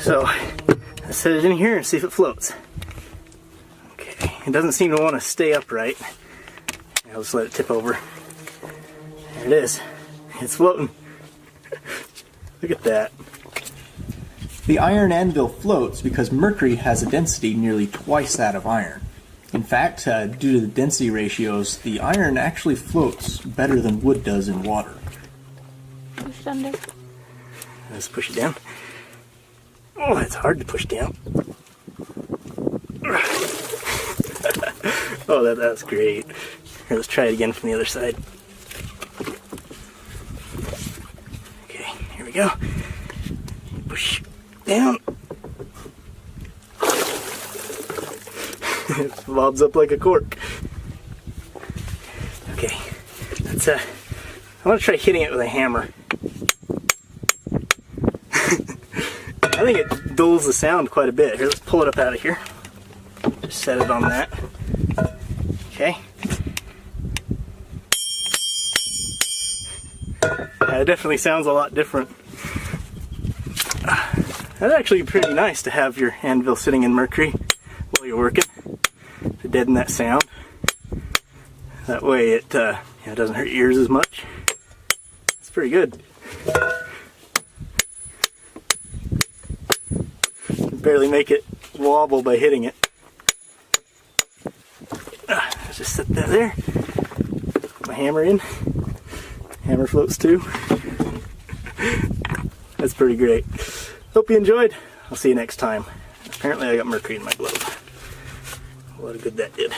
So let's set it in here and see if it floats. Okay, it doesn't seem to want to stay upright. I'll just let it tip over. There it is. It's floating. Look at that. The iron anvil floats because mercury has a density nearly twice that of iron. In fact, due to the density ratios, the iron actually floats better than wood does in water. Push it under. Let's push it down. Oh, it's hard to push down. Oh, that's great. Here, let's try it again from the other side. Okay, here we go. Push down. It bobs up like a cork. Okay, let's I want to try hitting it with a hammer. I think it dulls the sound quite a bit. Here, let's pull it up out of here. Just set it on that. Okay. It definitely sounds a lot different. That's actually pretty nice to have your anvil sitting in mercury while you're working to deaden that sound. That way it doesn't hurt your ears as much. It's pretty good. Barely make it wobble by hitting it. Let's just set that there. Put my hammer in. Hammer floats too. That's pretty great. Hope you enjoyed. I'll see you next time. Apparently I got mercury in my glove. What a good that did.